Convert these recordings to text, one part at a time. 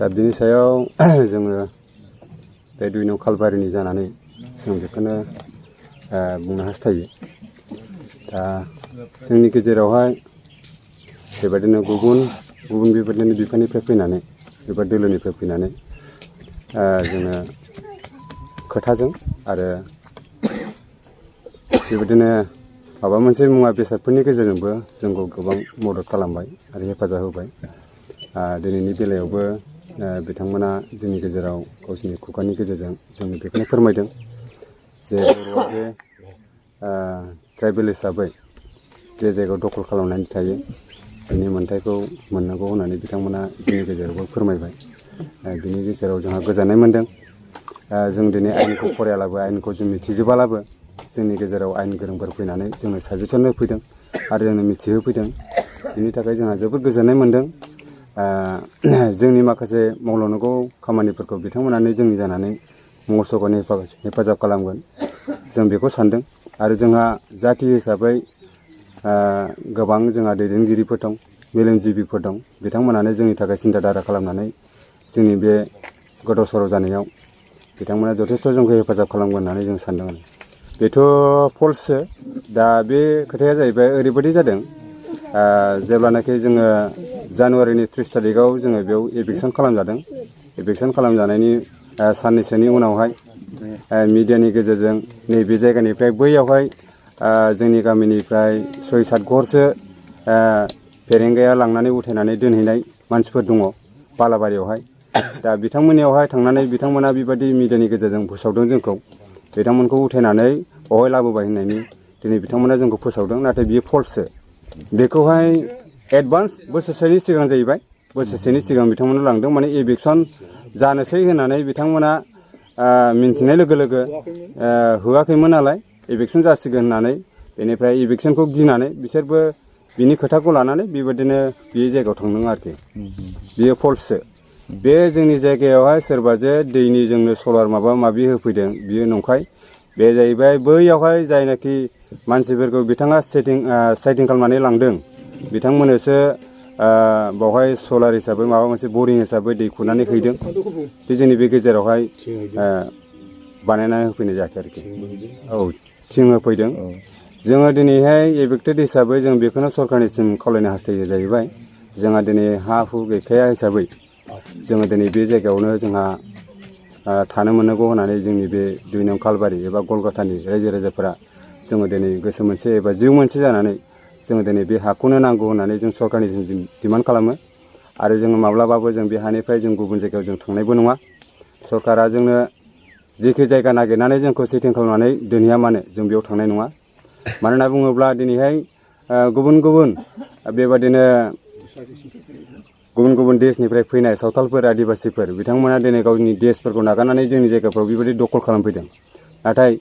दा बिनि सायाव जोङो बे दwnw खालबारिनि जानानै जों बेखौनो बुंनो हास्थायो। दा जोंनि गेजेरावहाय बेबायदिनो गुबुन बेबायदिनो बिफाननिफ्राय फैनानै एबा दोलोनिफ्राय फैनानै जोङो खोथाजों आरो बेबायदिनो माबा मोनसे मुवा बेसादफोरनि गेजेरजोंबो जोंखौ गोबां मदद खालामबाय आरो हेफाजाब होबाय। दिनैनि बेलायावबो बिथांमोना जोंनि गेजेराव गावसिनि खुगानि गेजेरजों जोंनो बेखौनो फोरमायदों जे बर'आ जे ट्राइबेल हिसाबै जे जायगायाव दखल खालामनानै थायो बेनि मोन्थायखौ मोननांगौ होननानै बिथांमोना जोंनि गेजेरावबो फोरमायबाय। बिनि गेजेराव जोंहा गोजोननाय मोनदों। जों दिनै आयेनखौ फरायालाबो आयेनखौ जों मिथिजोबालाबो जोंनि गेजेराव आयेन गोरोंफोर फैनानै जोंनो साजेसन होफैदों आरो जोंनो मिथिहोफैदों। बिनि थाखाय जोंहा जोबोद गोजोननाय मोनदों। जोंनि माखासे मावलांनांगौ खामानिफोरखौ बिथांमोनानो जोंनि जानानै मस'खौनो हेफाजाब खालामगोन जों बेखौ सानदों। आरो जोंहा जाथि हिसाबै गोबां जोंहा दैदेनगिरिफोर दं, मेलेमजिबिफोर दं। बिथांमोनानो जोंनि थाखाय सिन्था धारा खालामनानै जोंनि बे गोदाव सोराव जानायाव बिथांमोना जथेस्थ' जोंखौ हेफाजाब खालामगोन होननानै जों सानदों। बेथ' फल्ससो। दा बे खोथाया जाहैबाय ओरैबायदि जादों, जेब्लानाखि जोङो जानुवारिनि 30 थारिखआव जोङो बेयाव एभिकसन खालामजादों। एभिकसन खालामजानायनि साननैसोनि उनावहाय मिडियानि गेजेरजों नैबे जायगानिफ्राय बैयावहाय जोंनि गामिनिफ्राय 6-7 घरसो फेरेंगाया लांनानै उथायनानै दोनहैनाय मानसिफोर दङ बालाबारियावहाय। दा बिथांमोननियावहाय थांनानै बिथांमोना बेबायदि मिडियानि गेजेरजों फोसावदों जोंखौ, बिथांमोनखौ उथायनानै बावहाय लाबोबाय होननायनि दिनै बिथांमोना जोंखौ फोसावदों। नाथाय बियो फल्ससो। बेखौहाय एडभान्स बोसोरसेनि सिगां जाहैबाय। बोसोरसेनि सिगां बिथांमोना लांदों, माने एभिकसन जानोसै होननानै बिथांमोना मिन्थिनाय लोगो लोगो होआखैमोन नालाय एभिकसन जासिगोन होननानै। बेनिफ्राय एभिकसनखौ गिनानै बिसोरबो बिनि खोथाखौ लानानै बेबायदिनो बे जायगायाव थांदों आरोखि। बियो फल्ससो। बे जोंनि जायगायावहाय सोरबा जे दैनि जोंनो सलार माबा माबि होफैदों बियो नंखाय। बे जाहैबाय बैयावहाय जायनाखि मानसिफोरखौ बिथाङा साइटिं खालामनानै लांदों बिथांमोननोसो बावहाय सलार हिसाबै माबा मोनसे बरिं हिसाबै दै खुरनानै हैदों। बे जोंनि बे गेजेरावहाय बानायनानै होफैनाय जायाखै आरोखि। औ, थिं होफैदों। जोङो दिनैहाय एभिक्टेड हिसाबै जों बेखौनो सरकारनिसिम खावलायनो हास्थायो जाहैबाय, जोंहा दिनै हा हु गैखाया हिसाबै जोङो दिनै बे जायगायावनो जोंहा थानो मोननांगौ होननानै जोंनि बे दwnw खालबारि एबा गलगाथानि रायजो राजाफोरा जोङो दिनै गोसो मोनसे एबा जिउ मोनसे जानानै जोङो दिनै बे हाखौनो नांगौ होननानै जों सरकारनिसिम डिमान्ड खालामो। आरो जोङो माब्लाबाबो जों बे हानिफ्राय जों गुबुन जायगायाव जों थांनायबो नङा। सरकारा जोंनो जेखि जायगा नागिरनानै जोंखौ सेटिं खालामनानै दोनहैया मानो जों बेयाव थांनाय नङा। मानो होनना बुङोब्ला दिनैहाय गुबुन बेबादिनो गुबुन देशनिफ्राय फैनाय सावथालफोर, आदिबासिफोर बिथांमोना दिनै गावनि देशफोरखौ नागारनानै जोंनि जायगाफ्राव बेबायदि दखल खालामफैदों। नाथाय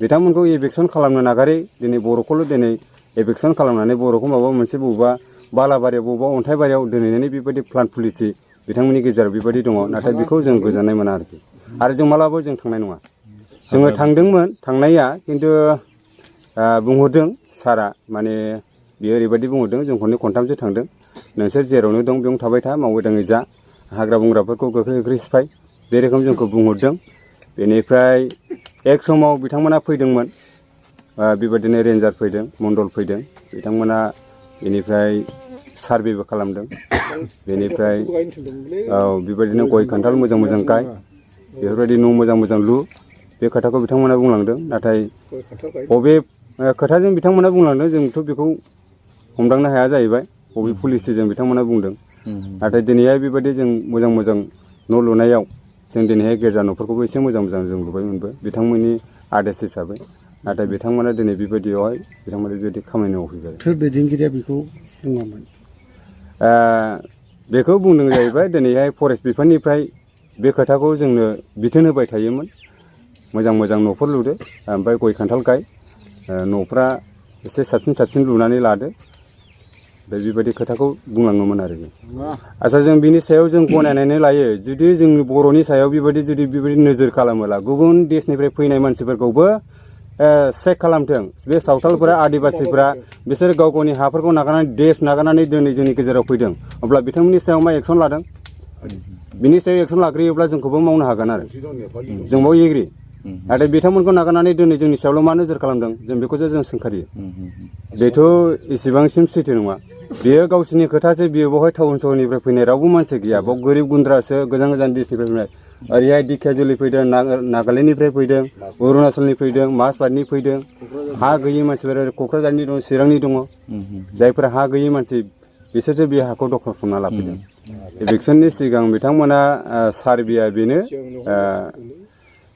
बिथांमोनखौ एभिकसन खालामनो नागारै दिनै बर'खौल' दिनै एभिकसन खालामनानै बर'खौ माबा मोनसे बबेबा बालाबारियाव बबेबा अन्थाइबारियाव दोनहैनायनि बेबायदि प्लान पलिसि बिथांमोननि गेजेराव बेबायदि दङ। नाथाय बेखौ जों गोजोननाय मोना आरोखि। आरो जों मालाबाबो जों थांनाय नङा। जोङो थांदोंमोन थांनाया, खिन्थु बुंहरदों सारआ, माने बियो ओरैबायदि बुंहरदों, जों खनथामसो थांदों, नोंसोर जेरावनो दं बेयावनो थाबाय था, मावै दाङै जा, हाग्रा बंग्राफोरखौ गोख्रै सिफाय, बे रोखोम जोंखौ बुंहरदों। बेनिफ्राय एक समाव बिथांमोना फैदोंमोन, बेबायदिनो रेन्जार फैदों, मण्डल फैदों बिथांमोना। बेनिफ्राय सार्भेबो खालामदों। बेनिफ्राय औ, बेबायदिनो गय खान्थाल मोजां गाय, बेफोरबायदि न' मोजां लु, बे खोथाखौ बिथांमोना बुंलांदों। नाथाय बबे खोथाजों बिथांमोना बुंलांदों जोंथ' बेखौ हमदांनो हाया जाहैबाय, बबे पलिसिजों बिथांमोना बुंदों। नाथाय दिनैहाय बेबायदि जों मोजां न' लुनायाव जों दिनैहाय गिर्जा न'फोरखौबो एसे मोजां जों लुबायमोनबो बिथांमोननि आदेश हिसाबै। नाथाय बिथांमोना दिनै बेबायदियावहाय बिथांमोना बेबायदि खामानि मावफैबाय। सोर दैदेनगिरिया बेखौ बुङामोन? बेखौ बुंदों जाहैबाय, दिनैहाय फरेस्ट बिफाननिफ्राय बे खोथाखौ जोंनो बिथोन होबाय थायोमोन, मोजां न'फोर लुदो, ओमफ्राय गय खान्थाल गाय, न'फ्रा एसे साबसिन लुनानै लादो, ओमफ्राय बेबायदि खोथाखौ बुंलाङोमोन आरोखि। आच्चा, जों बिनि सायाव जों गनायनानै लायो, जुदि जोंनि बर'नि सायाव बेबायदि नोजोर खालामोला गुबुन देशनिफ्राय फैनाय मानसिफोरखौबो चेक खालामथों। बे सावथालफोरा, आदिबासिफोरा बिसोर गाव गावनि हाफोरखौ नागारनानै, देश नागारनानै दिनै जोंनि गेजेराव फैदों, अब्ला बिथांमोननि सायाव मा एक्सन लादों? बिनि सायाव एक्सन लाग्रोयोब्ला जोंखौबो मावनो हागोन आरो जोंबो एग्रि नाथाय बिथांमोनखौ नागारनानै दिनै जोंनि सायावल' मा नोजोर खालामदों जों बेखौसो जों सोंखारियो बेथ' इसेबांसिम सैथो नङा बेयो गावसिनि खोथासो बियो बेवहाय टाउन सहरनिफ्राय फैनाय रावबो मानसि गैया बाव गोरिब गुन्द्रासो गोजान गोजान देशनिफ्राय फैनाय ओरैहाय दिखियाजुलि फैदों नागालेण्डनिफ्राय फैदों अरुणाचलनि फैदों माजबाटनि फैदों हा गैयि मानसिफोर क'क्राझारनि दं चिरांनि दङ जायफोरा हा गैयि मानसि बिसोरसो बे हाखौ दखल खालामना लाफैदों इलेक्सननि सिगां बिथांमोना सार्भेया बेनो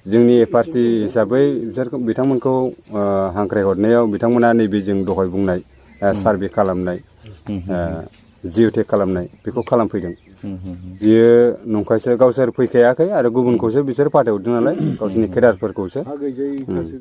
जोंनि एफआरसि हिसाबै बिथांमोनखौ हांख्रायहरनायाव बिथांमोना नैबे जों दहाय बुंनाय सार्भे खालामनाय जिअ'टेक खालामनाय बेखौ खालामफैदों बियो नंखायसो गावसोर फैखायाखै आरो गुबुनखौसो बिसोर फाथायहरदों नालाय गावसोरनि केडारफोरखौसो